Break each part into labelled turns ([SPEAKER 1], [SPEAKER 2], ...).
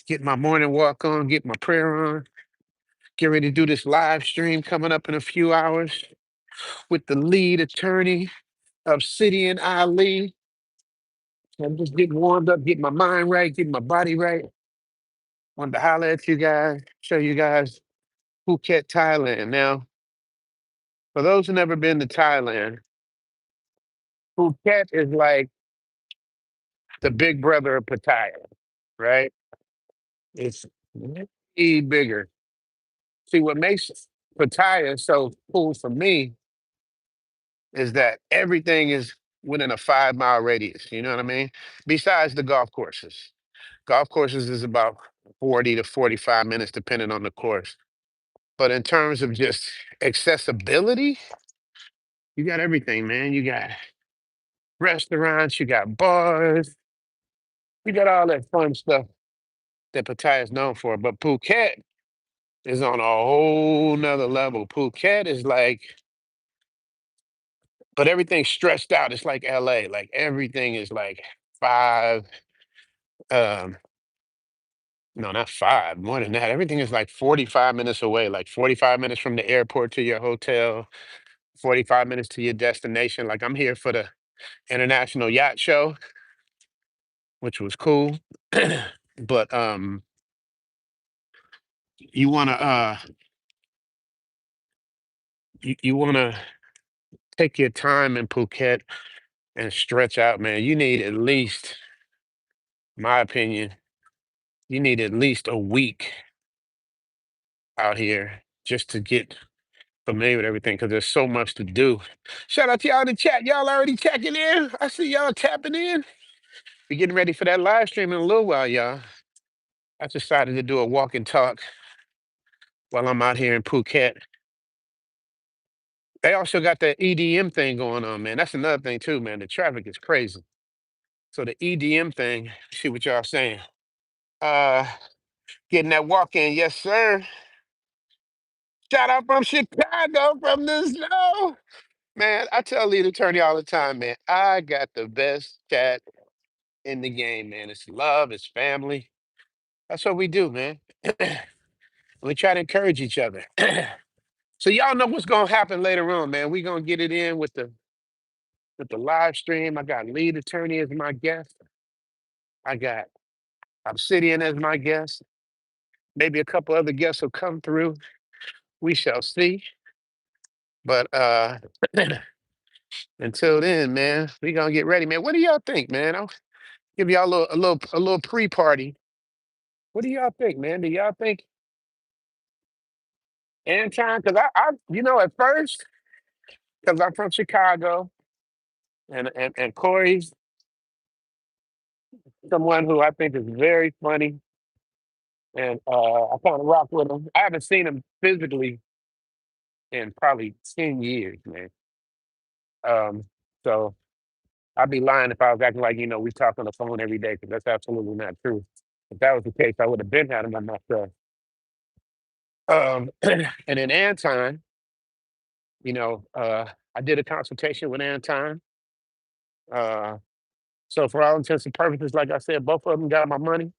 [SPEAKER 1] Get my morning walk on, get my prayer on, get ready to do this live stream coming up in a few hours with the lead attorney of City and Ali. I'm just getting warmed up, getting my mind right, getting my body right. Wanted to holler at you guys, show you guys Phuket, Thailand. Now, for those who never been to Thailand, Phuket is like the big brother of Pattaya, right? It's way bigger. See, what makes Pattaya so cool for me is that everything is within a 5 mile radius. You know what I mean? Besides the golf courses. Golf courses is about 40 to 45 minutes, depending on the course. But in terms of just accessibility, you got everything, man. You got restaurants, you got bars, you got all that fun stuff that Pattaya is known for. But Phuket is on a whole nother level. Phuket is like, but everything's stretched out. It's like LA. Like everything is like five, um, no, not five, more than that. Everything is like 45 minutes away, like 45 minutes from the airport to your hotel, 45 minutes to your destination. Like I'm here for the International Yacht Show, which was cool. But you wanna you wanna take your time in Phuket and stretch out, man. You need at least, my opinion, you need at least a week out here just to get familiar with everything because there's so much to do. Shout out to y'all in the chat. Y'all already checking in. I see y'all tapping in. We getting ready for that live stream in a little while, y'all. I decided to do a walk and talk while I'm out here in Phuket. They also got that EDM thing going on, man. That's another thing too, man. The traffic is crazy. So the EDM thing, see what y'all saying. Uh Getting that walk in, yes, sir. Shout out from Chicago from the snow. Man, I tell lead attorney all the time, man. I got the best chat in the game, man. It's love, it's family. That's what we do, man. We try to encourage each other. So y'all know what's gonna happen later on, man. We gonna get it in with the live stream. I got lead attorney as my guest. I got Obsidian as my guest. Maybe a couple other guests will come through. We shall see. But until then, man, we gonna get ready, man. What do y'all think, man? I'll give y'all a little pre-party. What do y'all think, man? Do y'all think Anton? Because at first, because I'm from Chicago, and Corey's someone who I think is very funny, and I kind of rock with him. I haven't seen him physically in probably 10 years, man. Um, so I'd be lying if I was acting like we talk on the phone every day, because that's absolutely not true. If that was the case, I would have been had him on my show. And then Anton, you know, uh, I did a consultation with Anton. Uh, so for all intents and purposes, like I said, both of them got my money.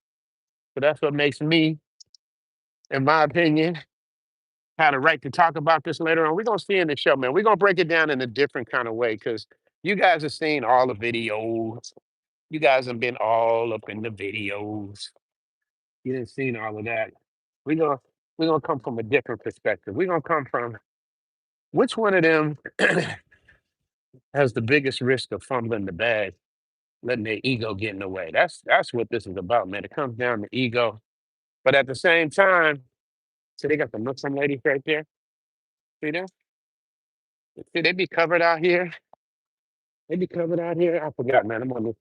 [SPEAKER 1] So that's what makes me, in my opinion, had a right to talk about this later on. We're gonna see in the show, man. We're gonna break it down in a different kind of way because you guys have seen all the videos. You guys have been all up in the videos. You didn't seen all of that. We're gonna we're gonna come from a different perspective. We're gonna come from which one of them has the biggest risk of fumbling the bag, letting their ego get in the way. That's what this is about, man. It comes down to ego. But at the same time, so they got the Muslim ladies right there. See them? See, they be covered out here. They be covered out here. I forgot, man. I'm on this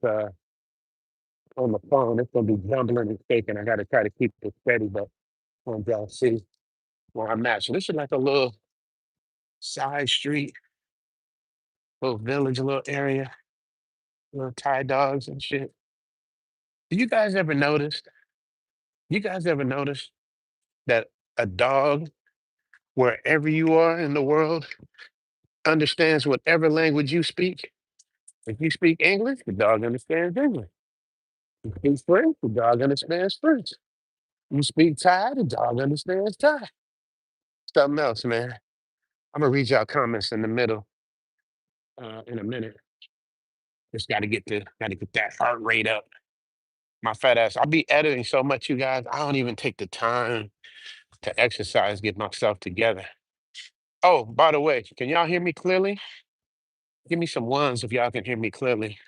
[SPEAKER 1] on the phone. It's gonna be jumbling and shaking. I gotta try to keep it steady, but I want y'all to see where I'm at. So this is like a little side street, little village, a little area, little Thai dogs and shit. Do you guys ever notice? You guys ever notice that a dog, wherever you are in the world, understands whatever language you speak? If you speak English, the dog understands English. You speak French, the dog understands French. You speak Thai, the dog understands Thai. Something else, man. I'm gonna read y'all comments in the middle in a minute. Just gotta get that heart rate up. My fat ass. I'll be editing so much, you guys. I don't even take the time to exercise, get myself together. Oh, by the way, can y'all hear me clearly? Give me some ones if y'all can hear me clearly.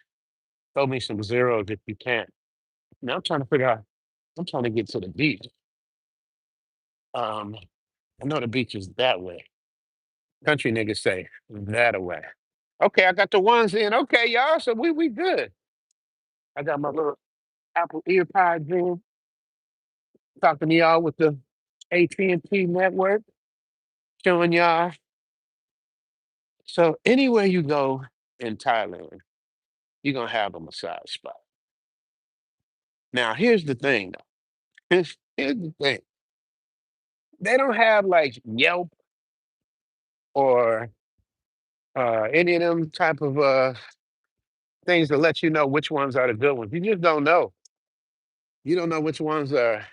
[SPEAKER 1] Throw me some zeros if you can't. Now I'm trying to figure out. I'm trying to get to the beach. Um, I know the beach is that way. Country niggas say that away. Okay, I got the ones in. Okay, y'all. So we good. I got my little Apple EarPods in, talking to y'all with the AT&T network, showing y'all. So anywhere you go in Thailand, you're gonna have a massage spot. Now, here's the thing, though. Here's the thing. They don't have like Yelp or any of them type of things to let you know which ones are the good ones. You just don't know. You don't know which ones are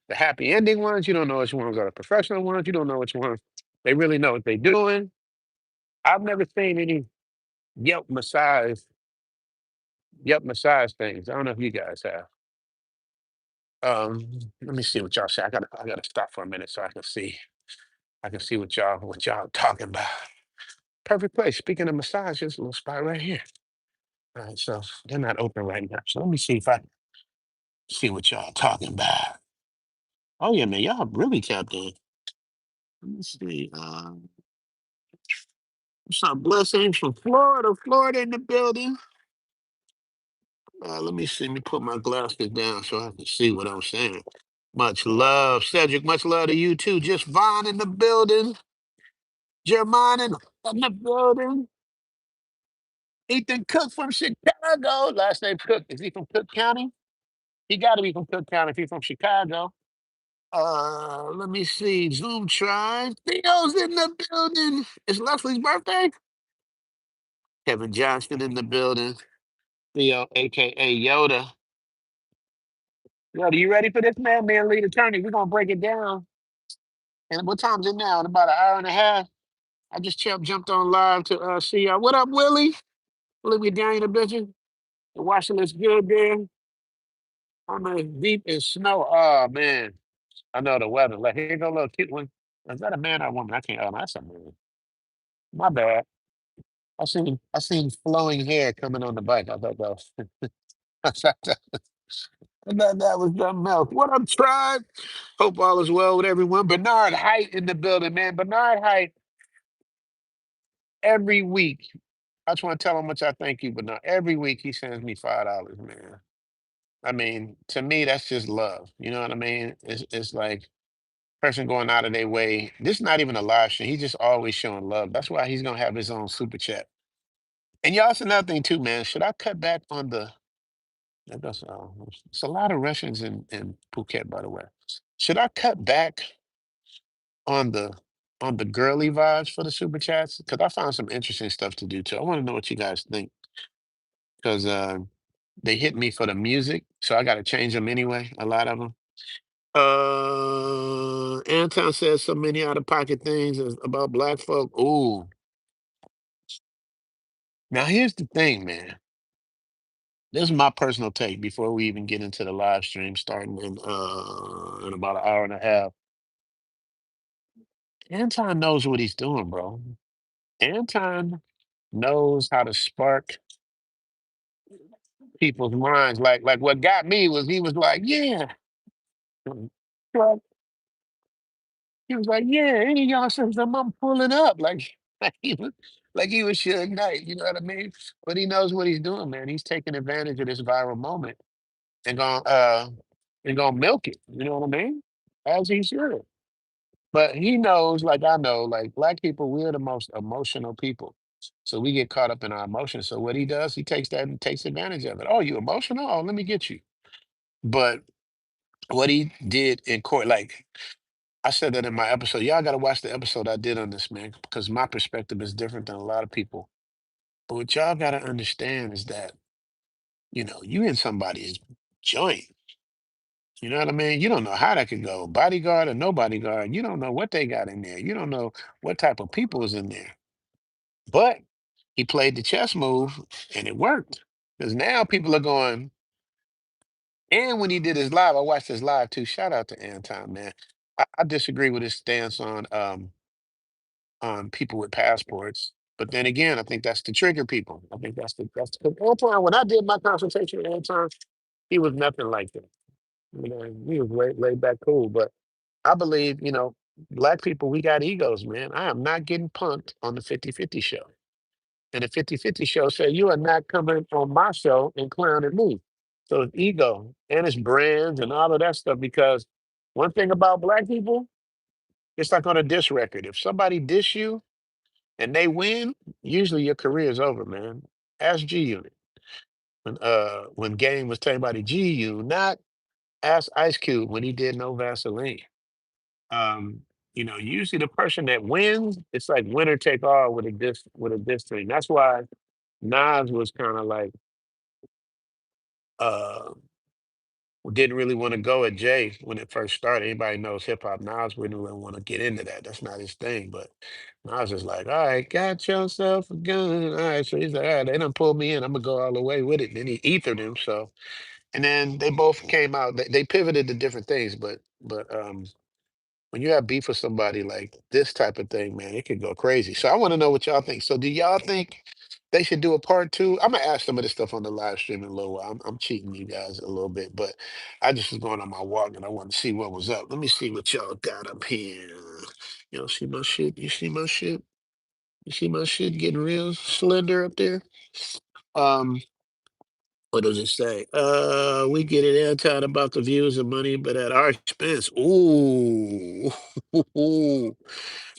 [SPEAKER 1] the happy ending ones. You don't know which ones are the professional ones. You don't know which ones they really know what they're doing. I've never seen any Yelp massage, Yelp massage things. I don't know if you guys have. Let me see what y'all say. I gotta stop for a minute so I can see. I can see what y'all talking about. Perfect place. Speaking of massage, there's a little spot right here. All right, so they're not open right now. So let me see if I can see what y'all talking about. Oh yeah, man, y'all really tapped in. Let me see. What's up, blessings from Florida? Florida in the building. Let me see. Let me put my glasses down so I can see what I'm saying. Much love, Cedric. Much love to you too. Just Vaughn in the building. Jermine in the building. Ethan Cook from Chicago. Last name Cook. Is he from Cook County? He got to be from Cook County if he's from Chicago. Let me see. Zoom tribe. Theo's in the building. It's Leslie's birthday. Kevin Johnston in the building. Theo, aka Yoda. Yoda, you ready for this, man? Man, lead attorney. We're gonna break it down. And what time's it now? In about an hour and a half. I just jumped on live to see y'all. What up, Willie? Willie, we down in the business. The washing is good there. I'm deep in snow. Oh man. I know the weather. Like here go a little cute one. Is that a man or a woman? I can't. Oh, that's a man. My bad. I seen flowing hair coming on the bike. I thought that was I thought that was something else. What up, tribe? Hope all is well with everyone. Bernard Height in the building, man. Bernard Height every week. I just want to tell him how much I thank you, Bernard. Every week he sends me $5, man. I mean, to me, that's just love. You know what I mean? It's like person going out of their way. This is not even a live stream. He's just always showing love. That's why he's gonna have his own super chat. And y'all, it's another thing too, man. Should I cut back on the? It's a lot of Russians in Phuket, by the way. Should I cut back on the girly vibes for the super chats? Because I found some interesting stuff to do too. I want to know what you guys think because they hit me for the music, so I got to change them anyway. A lot of them. Anton says so many out of pocket things about black folk. Ooh, now here's the thing, man. This is my personal take before we even get into the live stream starting in about an hour and a half. Anton knows what he's doing, bro. Anton knows how to spark people's minds. Like what got me was he was like, yeah. Well, he was like, yeah, any of y'all says I'm pulling up. Like he was Suge Knight, you know what I mean? But he knows what he's doing, man. He's taking advantage of this viral moment and gonna milk it. You know what I mean? As he should. But he knows, like I know, like black people, we're the most emotional people. So we get caught up in our emotions. So what he does, he takes that and takes advantage of it. Oh, you emotional? Oh, let me get you. But what he did in court, like I said that in my episode. Y'all got to watch the episode I did on this, man, because my perspective is different than a lot of people. But what y'all got to understand is that, you in somebody's joint. You know what I mean? You don't know how that could go. Bodyguard or no bodyguard, you don't know what they got in there. You don't know what type of people is in there. But he played the chess move and it worked. Because now people are going, and when he did his live, I watched his live too. Shout out to Anton, man. I disagree with his stance on people with passports. But then again, I think that's to trigger people. I think that's the Anton. When I did my consultation with Anton, he was nothing like that. You know, he was laid back, cool. But I believe, black people, we got egos, man. I am not getting punked on the 50-50 show. And the 50-50 show said, you are not coming on my show and clowning me. So it's ego and it's brands and all of that stuff. Because one thing about black people, it's like on a diss record. If somebody diss you and they win, usually your career is over, man. Ask G Unit. When Game was talking about the G U, not ask Ice Cube when he did No Vaseline. Um, usually the person that wins, it's like winner take all with a diss thing. That's why Nas was kind of like uh didn't really want to go at Jay when it first started. Anybody knows hip hop, Nas wouldn't really want to get into that. That's not his thing. But Nas is like, all right, got yourself a gun. All right. So he's like, all right, they done pulled me in. I'm gonna go all the way with it. And then he ethered him. So and then they both came out, they pivoted to different things, but when you have beef with somebody like this type of thing, man, it could go crazy. So I want to know what y'all think. So do y'all think they should do a part two? I'm gonna ask some of this stuff on the live stream in a little while. I'm cheating you guys a little bit, but I just was going on my walk and I wanted to see what was up. Let me see what y'all got up here. Y'all see my shit? You see my shit? You see my shit getting real slender up there? Um, what does it say? We get it airtime about the views and money, but at our expense. Ooh.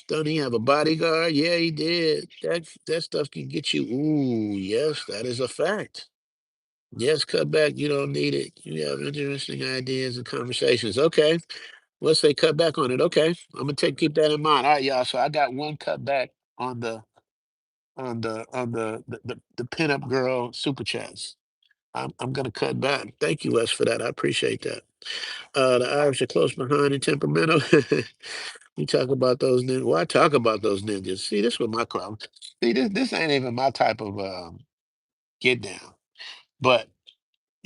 [SPEAKER 1] Don't he have a bodyguard? Yeah, he did. That stuff can get you. Ooh, yes, that is a fact. Yes, cut back. You don't need it. You have interesting ideas and conversations. Okay. Let's say cut back on it. Okay. I'm gonna keep that in mind. All right, y'all. So I got one cut back on the pinup girl super chats. I'm gonna cut back. Thank you, Wes, for that. I appreciate that. The Irish are close behind and temperamental. We talk about those ninjas. Well, I talk about those ninjas. See, this was my problem. See, this ain't even my type of get down. But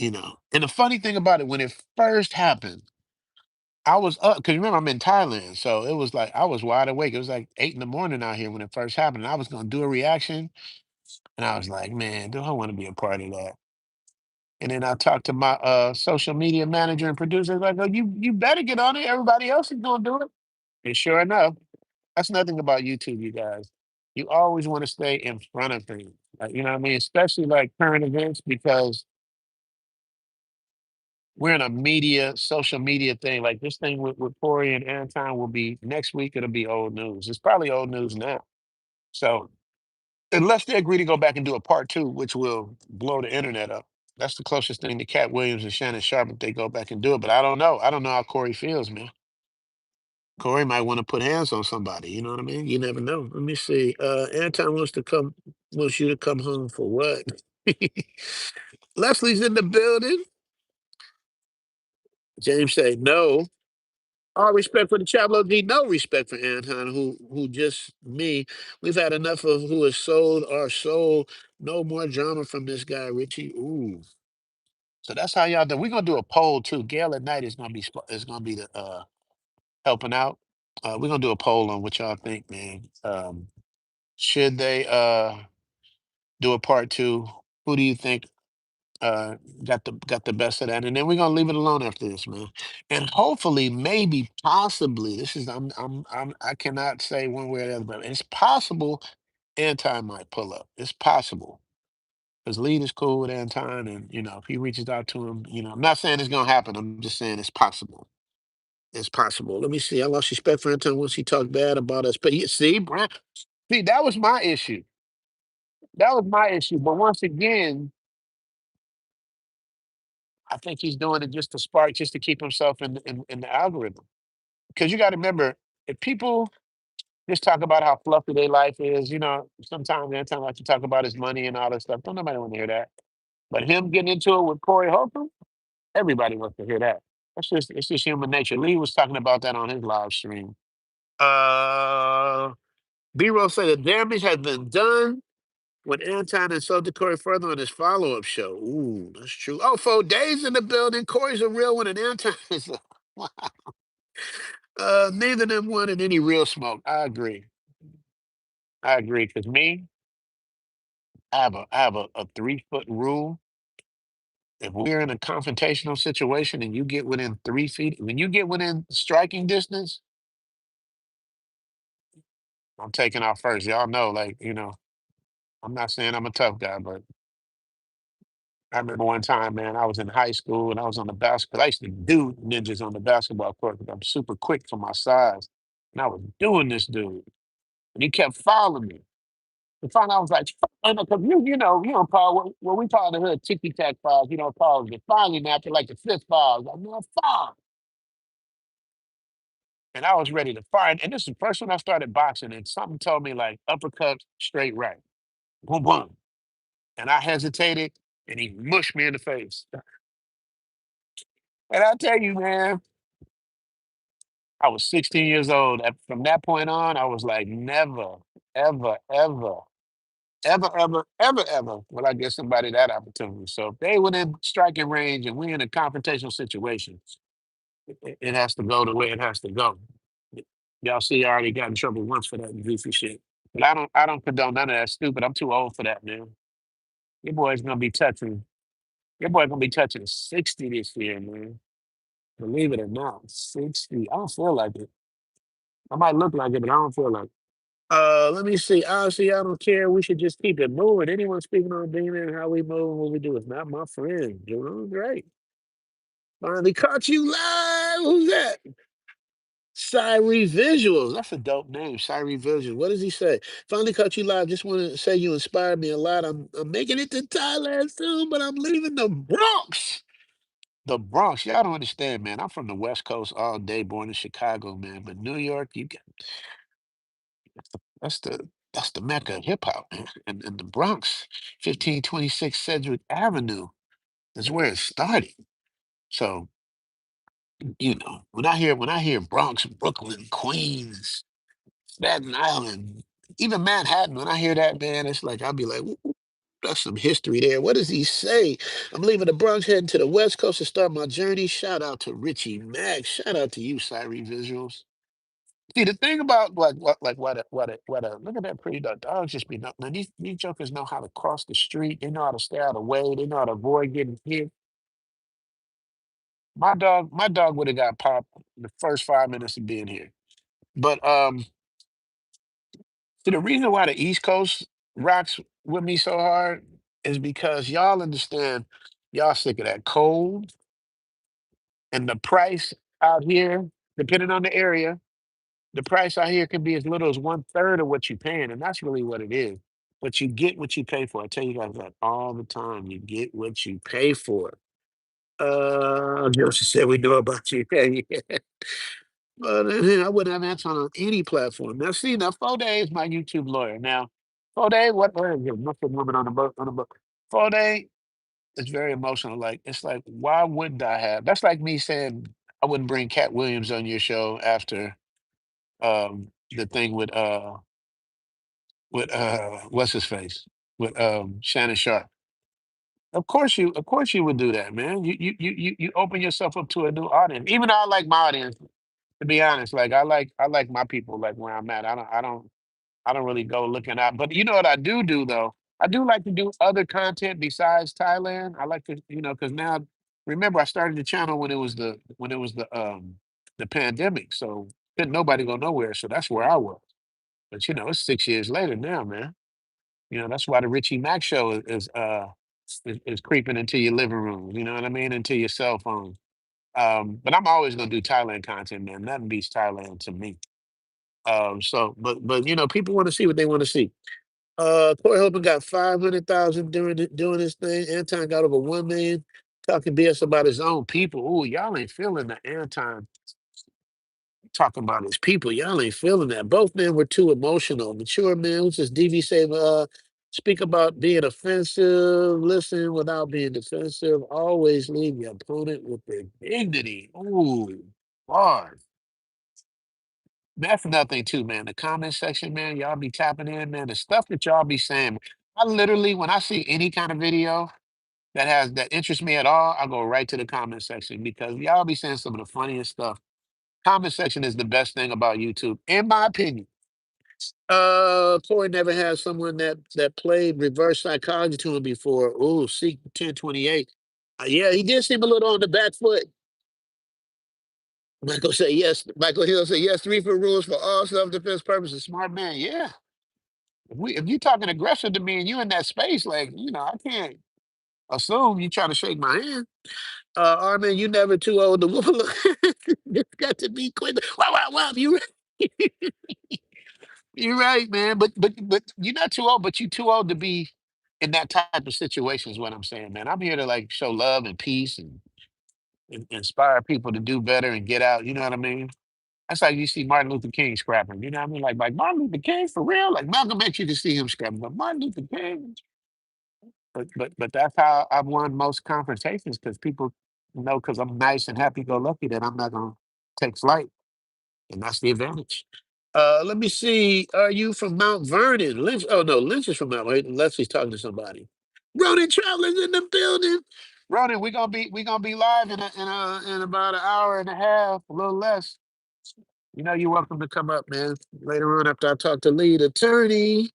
[SPEAKER 1] and the funny thing about it, when it first happened, I was up because remember I'm in Thailand, so it was like I was wide awake. It was like 8 in the morning out here when it first happened. And I was gonna do a reaction, and I was like, man, do I want to be a part of that? And then I talked to my social media manager and producer. Like, oh, you better get on it. Everybody else is gonna do it. And sure enough, that's nothing about YouTube, you guys. You always want to stay in front of things. Like, you know what I mean? Especially like current events, because we're in a social media thing. Like this thing with Corey and Anton will be next week, it'll be old news. It's probably old news now. So unless they agree to go back and do a part two, which will blow the internet up. That's the closest thing to Cat Williams and Shannon Sharp if they go back and do it. But I don't know. I don't know how Corey feels, man. Corey might want to put hands on somebody. You know what I mean? You never know. Let me see. Anton wants you to come home for what? Leslie's in the building. James say no. All respect for the Chavo D, no respect for Anton, who just me. We've had enough of who has sold our soul. No more drama from this guy, Richie. Ooh. So that's how y'all do. We're gonna do a poll too. Gail at night is gonna be the helping out. We're gonna do a poll on what y'all think, man. Should they do a part two? Who do you think uh got the best of that? And then we're gonna leave it alone after this, man. And hopefully, maybe, possibly, this is I cannot say one way or the other, but it's possible Anton might pull up. It's possible. Because Lead is cool with Anton, and if he reaches out to him, I'm not saying it's gonna happen. I'm just saying it's possible. It's possible. Let me see. I lost respect for Anton once he talked bad about us. But see, Brian, see, that was my issue. That was my issue. But once again, I think he's doing it just to spark, just to keep himself in the algorithm. Because you got to remember, if people just talk about how fluffy their life is, sometimes Anton likes to talk about his money and all that stuff. Don't nobody want to hear that. But him getting into it with Corey Holcomb, Everybody wants to hear that. It's just human nature. Lee was talking about that on his live stream. Uh, B-roll said the damage has been done when Anton insulted Corey further on his follow-up show. Ooh, that's true. Oh, 4 days in the building. Corey's a real one, and Anton is a wow. Neither of them wanted any real smoke. I agree. I agree. Because me, I have a 3 foot rule. If we're in a confrontational situation and you get within 3 feet, when you get within striking distance, I'm taking off first. Y'all know, like, I'm not saying I'm a tough guy, but I remember one time, man, I was in high school and I was on the basketball. I used to do ninjas on the basketball court because I'm super quick for my size. And I was doing this dude, and he kept following me. And finally, I was like, because you don't call what we call in the hood ticky tack files. You don't call it. Finally, after like the fifth file, I was like, man, fuck. And I was ready to fire. And this is the first when I started boxing, and something told me like uppercut, straight right, boom, boom. And I hesitated, and he mushed me in the face. And I tell you, man, I was 16 years old. From that point on, I was like, never, ever, ever, ever, ever, ever, ever will I give somebody that opportunity. So if they within striking range and we're in a confrontational situation, it has to go the way it has to go. Y'all see, I already got in trouble once for that goofy shit. But I don't condone none of that stupid. I'm too old for that, man. Your boy's gonna be touching. Your boy gonna be touching 60 this year, man. Believe it or not, 60. I don't feel like it. I might look like it, but I don't feel like it. Let me see. Honestly, I don't care. We should just keep it moving. Anyone speaking on being and how we move and what we do is not my friend. Great. Finally caught you live. Who's that? Syrie Visuals. That's a dope name. Syrie Visuals. What does he say? Finally caught you live. Just want to say you inspired me a lot. I'm making it to Thailand soon, but I'm leaving the Bronx. The Bronx. Y'all don't understand, man. I'm from the West Coast all day, born in Chicago, man. But New York, that's the that's the mecca of hip hop, man. And the Bronx, 1526 Sedgwick Avenue is where it started. So, when I hear Bronx, Brooklyn, Queens, Staten Island, even Manhattan, when I hear that, man, it's like I'll be like, "Ooh, ooh, that's some history there. What does he say? I'm leaving the Bronx, heading to the West Coast to start my journey. Shout out to Richie Mack. Shout out to you, Syrie Visuals. See, the thing about look at that pretty dog. Dogs just be now these jokers know how to cross the street. They know how to stay out of the way. They know how to avoid getting hit. My dog would have got popped the first 5 minutes of being here. But see, the reason why the East Coast rocks with me so hard is because y'all understand y'all sick of that cold and the price out here, depending on the area. The price out here can be as little as one third of what you're paying, and that's really what it is. But you get what you pay for. I tell you guys that all the time. You get what you pay for. Joseph said we know about you. Yeah. But I wouldn't have answered on any platform. Now 4 days my YouTube lawyer. Now, 4 days, what is it? Muslim woman on the book. 4 days is very emotional. Like it's like, why wouldn't I have? That's like me saying I wouldn't bring Cat Williams on your show after the thing with what's his face with Shannon Sharp. Of course you would do that, man. You open yourself up to a new audience. Even though I like my audience, to be honest, like I like my people like where I'm at. I don't really go looking at. But you know what I do though? I do like to do other content besides Thailand. I like to, because now remember I started the channel when it was the pandemic, so couldn't nobody go nowhere. So that's where I was. But it's 6 years later now, man. That's why the Richie Mack show is creeping into your living room. You know what I mean? Into your cell phone. But I'm always gonna do Thailand content, man. Nothing beats Thailand to me. But people want to see what they want to see. Corey Holcomb got 500,000 doing this thing. Anton got over 1 million talking BS about his own people. Ooh, y'all ain't feeling the Anton talking about his people. Y'all ain't feeling that. Both men were too emotional. Mature men, who's this DV say? Speak about being offensive, listen without being defensive, always leave your opponent with their dignity. Ooh, boy. That's nothing too, man. The comment section, man, y'all be tapping in, man. The stuff that y'all be saying. I literally, when I see any kind of video that interests me at all, I go right to the comment section because y'all be saying some of the funniest stuff. Comment section is the best thing about YouTube, in my opinion. Corey never had someone that played reverse psychology to him before. Oh, Seek 1028. Yeah, he did seem a little on the back foot. Michael say yes. Michael Hill say yes. 3 for rules for all self-defense purposes. Smart man. Yeah. If you talking aggressive to me and you in that space, like I can't assume you trying to shake my hand. Armin, you never too old to whoop a little. It's got to be quick. Wow, wow, wow. You right. You're right, man. But you're not too old, but you too old to be in that type of situation is what I'm saying, man. I'm here to like show love and peace and inspire people to do better and get out. You know what I mean? That's like you see Martin Luther King scrapping. You know what I mean? Like Martin Luther King for real. Like Malcolm X, you can see him scrapping, but Martin Luther King. But that's how I've won most confrontations because people know because I'm nice and happy go lucky that I'm not gonna take flight, and that's the advantage. Let me see. Are you from Mount Vernon? Lynch. Oh no, Lynch is from Mount Vernon. Unless he's talking to somebody. Ronan Travelers in the building. Ronan, we gonna be live in about an hour and a half, a little less. You're welcome to come up, man. Later on after I talk to lead attorney.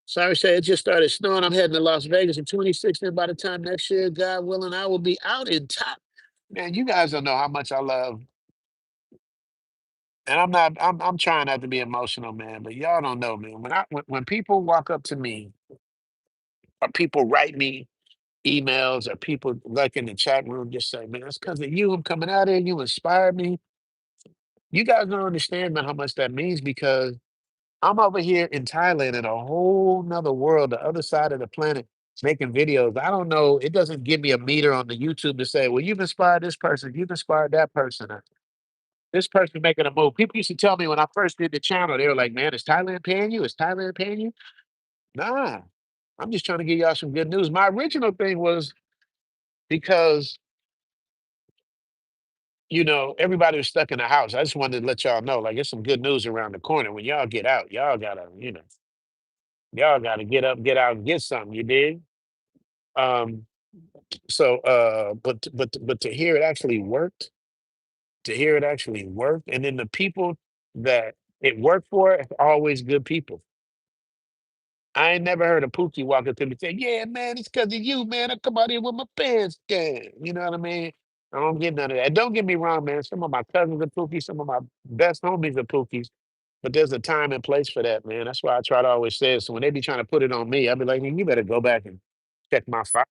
[SPEAKER 1] Sorry, say it just started snowing. I'm heading to Las Vegas in 26, and by the time next year, God willing, I will be out in top. Man, you guys don't know how much I love, and I'm not. I'm trying not to be emotional, man. But y'all don't know, man. When people walk up to me, or people write me emails, or people like in the chat room just say, "Man, it's because of you. I'm coming out here. You inspired me." You guys don't understand, man, how much that means because I'm over here in Thailand in a whole nother world, the other side of the planet, making videos. I don't know. It doesn't give me a meter on the YouTube to say, well, you've inspired this person, you've inspired that person. Or this person making a move. People used to tell me when I first did the channel, they were like, man, is Thailand paying you? Is Thailand paying you? Nah. I'm just trying to give y'all some good news. My original thing was because, everybody was stuck in the house. I just wanted to let y'all know, like, there's some good news around the corner. When y'all get out, y'all gotta get up, get out, and get something. You did. Um, but to hear it actually worked, and then the people that it worked for, it's always good people. I ain't never heard a Pookie walk up to me and say, "Yeah, man, it's because of you, man. I come out here with my pants down." You know what I mean? I don't get none of that. Don't get me wrong, man. Some of my cousins are Pookies, some of my best homies are Pookies. But there's a time and place for that, man. That's why I try to always say it. So when they be trying to put it on me, I'll be like, man, you better go back and check my file.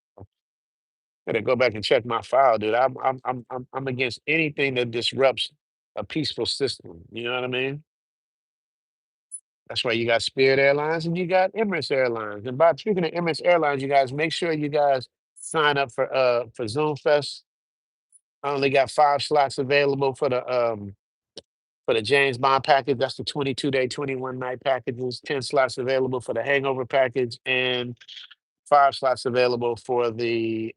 [SPEAKER 1] Better go back and check my file, dude. I'm against anything that disrupts a peaceful system. You know what I mean? That's why you got Spirit Airlines and you got Emirates Airlines. And by speaking of Emirates Airlines, you guys make sure you guys sign up for Zoom Fest. I only got 5 slots available for the James Bond package. That's the 22-day, 21-night packages. 10 slots available for the Hangover package, and 5 slots available for the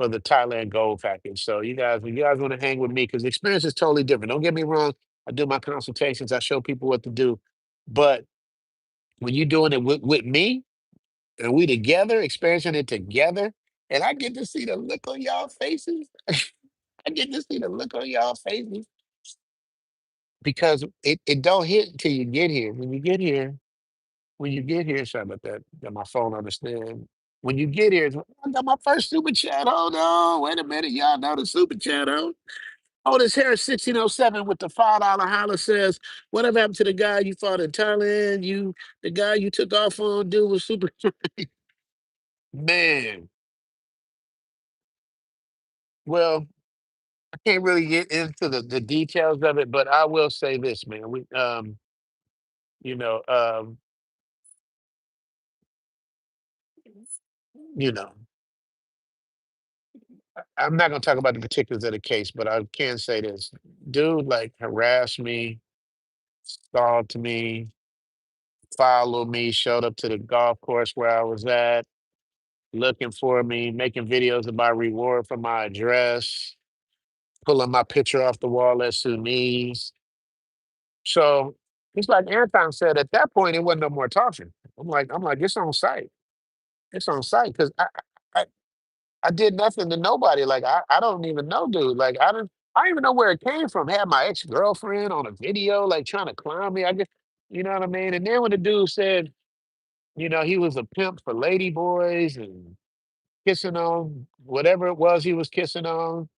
[SPEAKER 1] Thailand Gold package. So when you guys want to hang with me, because the experience is totally different. Don't get me wrong. I do my consultations. I show people what to do. But when you're doing it with me and we together, experiencing it together, and I get to see the look on y'all faces. I get to see the look on y'all faces because it don't hit until you get here. When you get here, sorry about that. Got my phone on the stand. When you get here, I got my first super chat. Hold on, wait a minute. Y'all know the super chat on. Oh, this here is 1607 with the $5 holler says, whatever happened to the guy you fought in Thailand? The guy you took off on, dude was super. Man, well, I can't really get into the details of it, but I will say this, man. You know, um, you know, I'm not gonna talk about the particulars of the case, but I can say this. Dude like harassed me, stalked me, followed me, showed up to the golf course where I was at, looking for me, making videos about reward for my address, pulling my picture off the wall at Sunnis. So it's like Anton said, at that point, it wasn't no more talking. I'm like, it's on site. It's on site because I, I did nothing to nobody. Like I don't even know, dude. Like I don't even know where it came from. Had my ex-girlfriend on a video, like trying to clown me. I guess you know what I mean? And then when the dude said, he was a pimp for lady boys and kissing on whatever it was he was kissing on,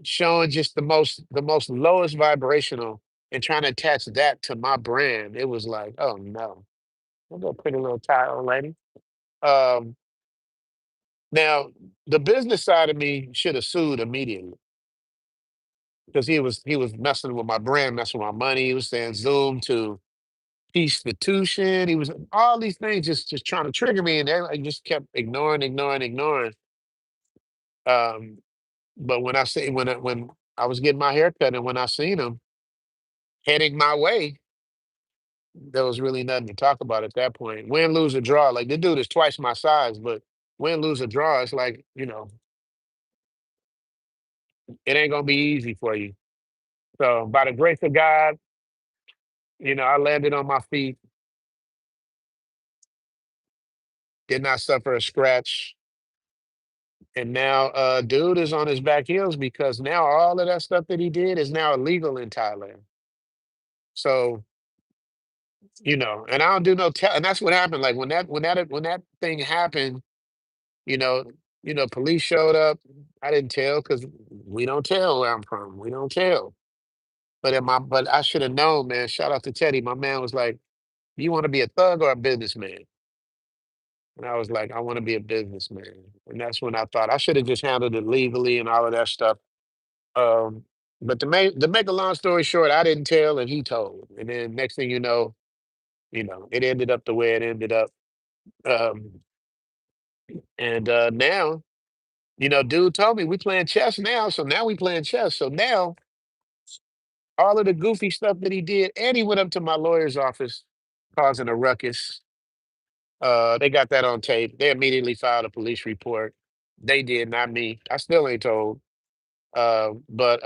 [SPEAKER 1] showing just the most lowest vibrational and trying to attach that to my brand. It was like, oh no. I'll go pretty little tie on lady. Um now the business side of me should have sued immediately because he was messing with my brand, messing with my money. He was saying Zoom to institution. He was all these things just trying to trigger me, and I just kept ignoring, ignoring, ignoring. Um, but when I was getting my hair cut, and when I seen him heading my way, there was really nothing to talk about at that point. Win, lose, or draw. Like the dude is twice my size, but win, lose, or draw, it's like it ain't gonna be easy for you. So by the grace of God, I landed on my feet, did not suffer a scratch. And now dude is on his back heels because now all of that stuff that he did is now illegal in Thailand. So, and I don't do no tell, and that's what happened. Like when that thing happened, you know, police showed up. I didn't tell because we don't tell where I'm from. We don't tell. But I should have known, man. Shout out to Teddy. My man was like, "You want to be a thug or a businessman?" And I was like, "I want to be a businessman." And that's when I thought I should have just handled it legally and all of that stuff. Um, but to make a long story short, I didn't tell and he told. And then next thing it ended up the way it ended up. Um, and now, dude told me we playing chess now. So now we playing chess. So now all of the goofy stuff that he did, and he went up to my lawyer's office causing a ruckus. They got that on tape. They immediately filed a police report. They did, not me. I still ain't told. But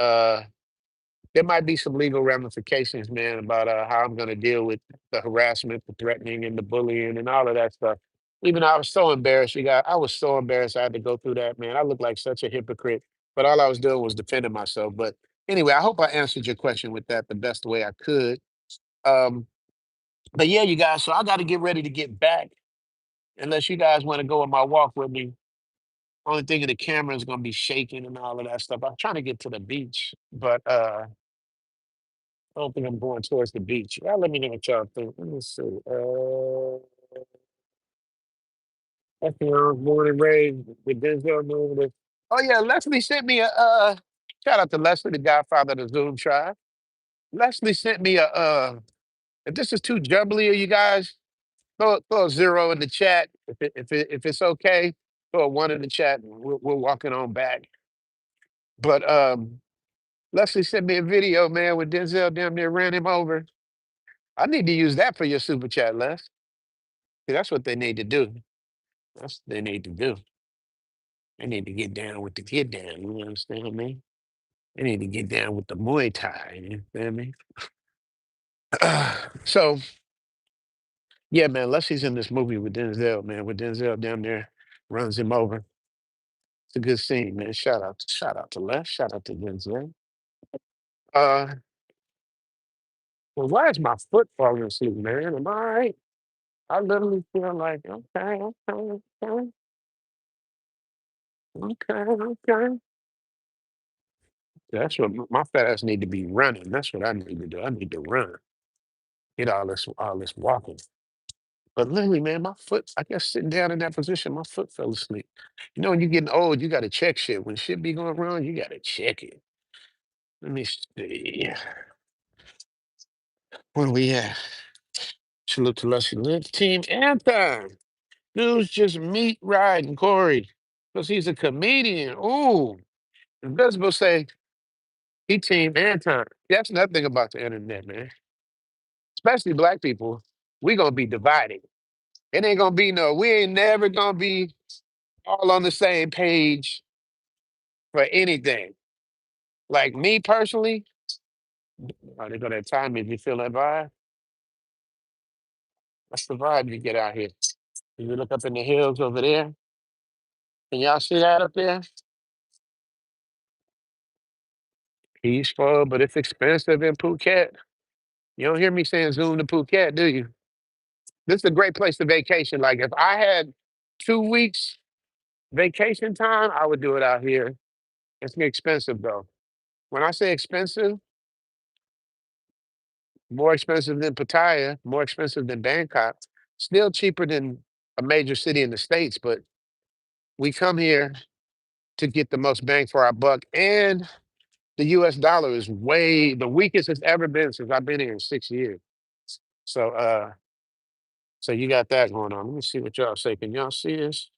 [SPEAKER 1] there might be some legal ramifications, man, about how I'm going to deal with the harassment, the threatening, and the bullying, and all of that stuff. Even though I was so embarrassed, I was so embarrassed I had to go through that, man. I looked like such a hypocrite, but all I was doing was defending myself. But anyway, I hope I answered your question with that the best way I could. Um, but yeah, you guys, so I got to get ready to get back. Unless you guys want to go on my walk with me, only thing of the camera is going to be shaking and all of that stuff. I'm trying to get to the beach, but I don't think I'm going towards the beach. Y'all let me know what y'all think. Let me see. That's born and raised with Denzel movie. Oh yeah, Leslie sent me a shout out to Leslie, the godfather of the Zoom tribe. Leslie sent me if this is too jubbly of you guys, throw a zero in the chat. If it's okay, throw a one in the chat and we're walking on back. But Leslie sent me a video, man, with Denzel damn near ran him over. I need to use that for your super chat, Les. See, that's what they need to do. That's what they need to do. They need to get down with the get down. You understand me? They need to get down with the Muay Thai. You understand me? So yeah, man, Leslie's in this movie with Denzel, man. With Denzel down there runs him over. It's a good scene, man. Shout out to Les. Shout out to Denzel. Uh, well, why is my foot falling asleep, man? Am I all right? I literally feel like okay, okay, okay, okay, okay. That's what my fat ass need to be running. That's what I need to do. I need to run. Get all this walking. But literally, man, my foot, I guess sitting down in that position, my foot fell asleep. When you're getting old, you gotta check shit. When shit be going wrong, you gotta check it. Let me see. Where we at? Salute to Lusty Lynch Team Anthem. Dude's just meat riding Corey. Because he's a comedian. Ooh. Invisible say he team Anton. That's nothing about the internet, man. Especially black people. we gonna be divided. It ain't gonna be no, we ain't never gonna be all on the same page for anything. Like me personally, oh, they go that time if you feel that vibe. That's the vibe you get out here. You look up in the hills over there. Can y'all see that up there? Peaceful, but it's expensive in Phuket. You don't hear me saying zoom to Phuket, do you? This is a great place to vacation. Like if I had 2 weeks vacation time, I would do it out here. It's expensive though. When I say expensive, more expensive than Pattaya, more expensive than Bangkok, still cheaper than a major city in the States, but we come here to get the most bang for our buck. And the US dollar is way the weakest it's ever been since I've been here in 6 years. So so you got that going on. Let me see what y'all say. Can y'all see this?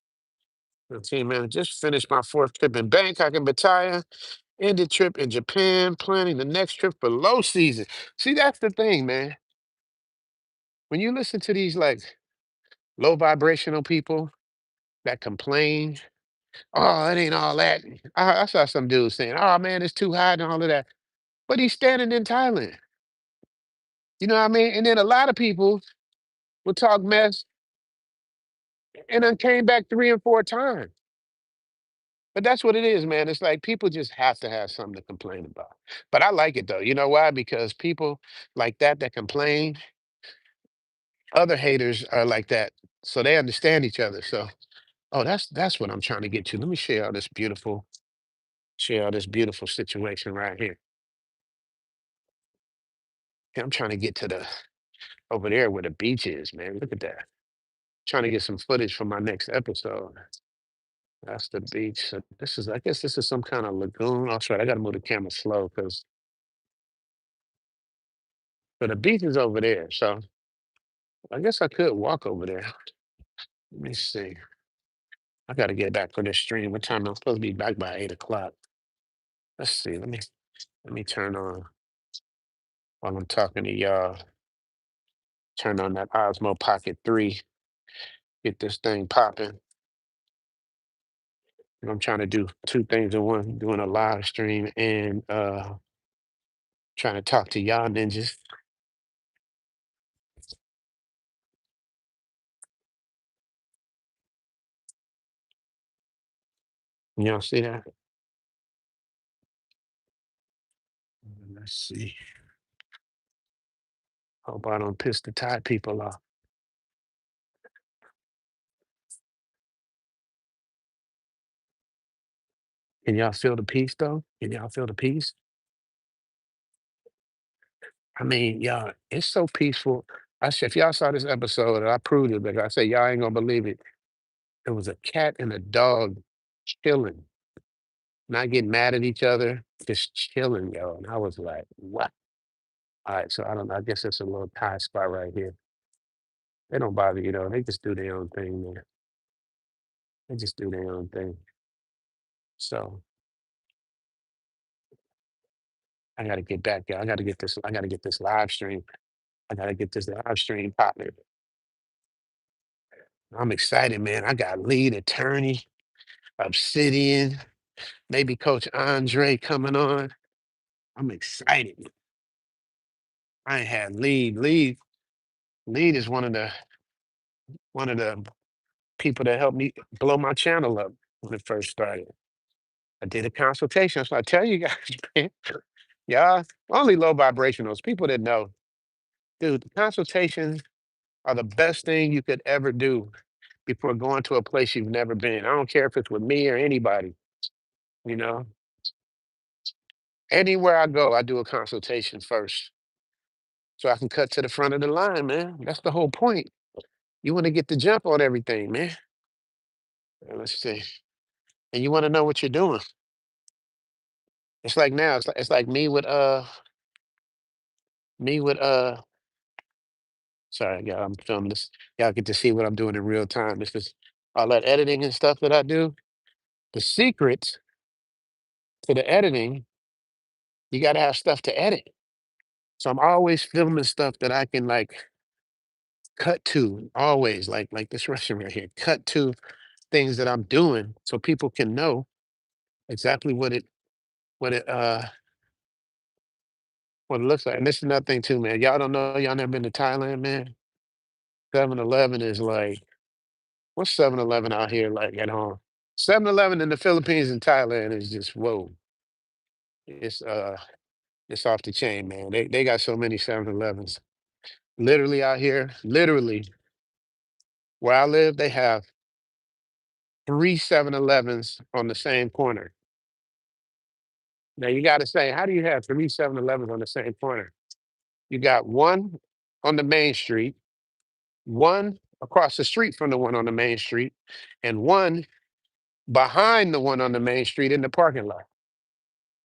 [SPEAKER 1] 15 minutes. Just finished my fourth trip in Bangkok and Pattaya. Ended trip in Japan, planning the next trip for low season. See, that's the thing, man. When you listen to these like low vibrational people that complain, oh, it ain't all that. I saw some dude saying, oh man, it's too hot and all of that. But he's standing in Thailand. You know what I mean? And then a lot of people will talk mess and then came back 3 and 4 times. But that's what it is, man. It's like people just have to have something to complain about. But I like it though. You know why? Because people like that complain, other haters are like that. So they understand each other. So, oh, that's what I'm trying to get to. Let me share this beautiful situation right here. Yeah, I'm trying to get to the over there where the beach is, man. Look at that. Trying to get some footage for my next episode. That's the beach. So this is, I guess this is some kind of lagoon. Oh, that's right. I got to move the camera slow because but the beach is over there. So I guess I could walk over there. Let me see. I got to get back for this stream. What time? I'm supposed to be back by 8 o'clock. Let's see. Let me turn on while I'm talking to y'all. Turn on that Osmo Pocket 3. Get this thing popping. I'm trying to do two things at once, doing a live stream and trying to talk to y'all ninjas. Y'all see that? Let's see. Hope I don't piss the Thai people off. Can y'all feel the peace though? Can y'all feel the peace? I mean, y'all, it's so peaceful. I said, if y'all saw this episode, and I proved it, but I said, y'all ain't gonna believe it. It was a cat and a dog chilling, not getting mad at each other, just chilling, yo. And I was like, what? All right, so I don't know. I guess it's a little Thai spot right here. They don't bother you though. They just do their own thing, man. They just do their own thing. So I gotta get back, y'all. I gotta get this live stream. I gotta get this live stream popping. I'm excited, man. I got lead attorney, Obsidian, maybe Coach Andre coming on. I'm excited. I ain't had lead. Lead is one of the people that helped me blow my channel up when it first started. I did a consultation. So I tell you guys, man, y'all, only low vibrationals, people that know. Dude, the consultations are the best thing you could ever do before going to a place you've never been. I don't care if it's with me or anybody, you know. Anywhere I go, I do a consultation first so I can cut to the front of the line, man. That's the whole point. You want to get the jump on everything, man. Let's see. And you want to know what you're doing. It's like now, it's like me with sorry, y'all, I'm filming this. Y'all get to see what I'm doing in real time. This is all that editing and stuff that I do. The secret to the editing, you gotta have stuff to edit. So I'm always filming stuff that I can like cut to always like this Russian right here. Cut to things that I'm doing so people can know exactly what it what it looks like. And this is another thing too, man. Y'all don't know, y'all never been to Thailand, man. 7-Eleven is like, what's 7-Eleven out here like at home? 7-Eleven in the Philippines and Thailand is just whoa. It's it's off the chain, man. They got so many 7-Elevens. Literally out here, literally where I live, they have three 7-Elevens on the same corner. Now you got to say, how do you have three 7-Elevens on the same corner? You got one on the main street, one across the street from the one on the main street, and one behind the one on the main street in the parking lot.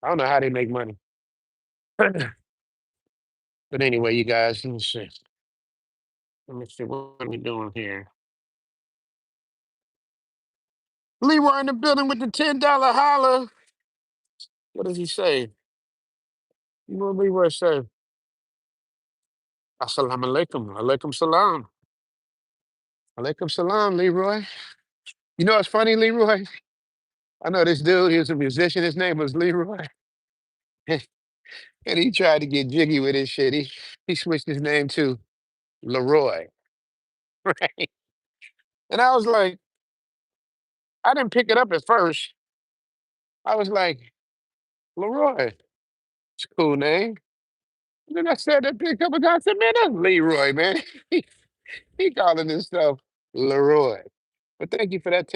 [SPEAKER 1] I don't know how they make money. But anyway, you guys, let me see. Let me see what are we doing here. Leroy in the building with the $10 holler. What does he say? You know what Leroy say? Assalamu alaikum. Alaikum salam. Alaikum salam, Leroy. You know what's funny, Leroy? I know this dude, he was a musician. His name was Leroy. And he tried to get jiggy with his shit. He switched his name to Leroy. Right? And I was like, I didn't pick it up at first. I was like, Leroy, it's a cool name. And then I said that pick up and I said, man, that's Leroy, man. He calling himself Leroy. But thank you for that 10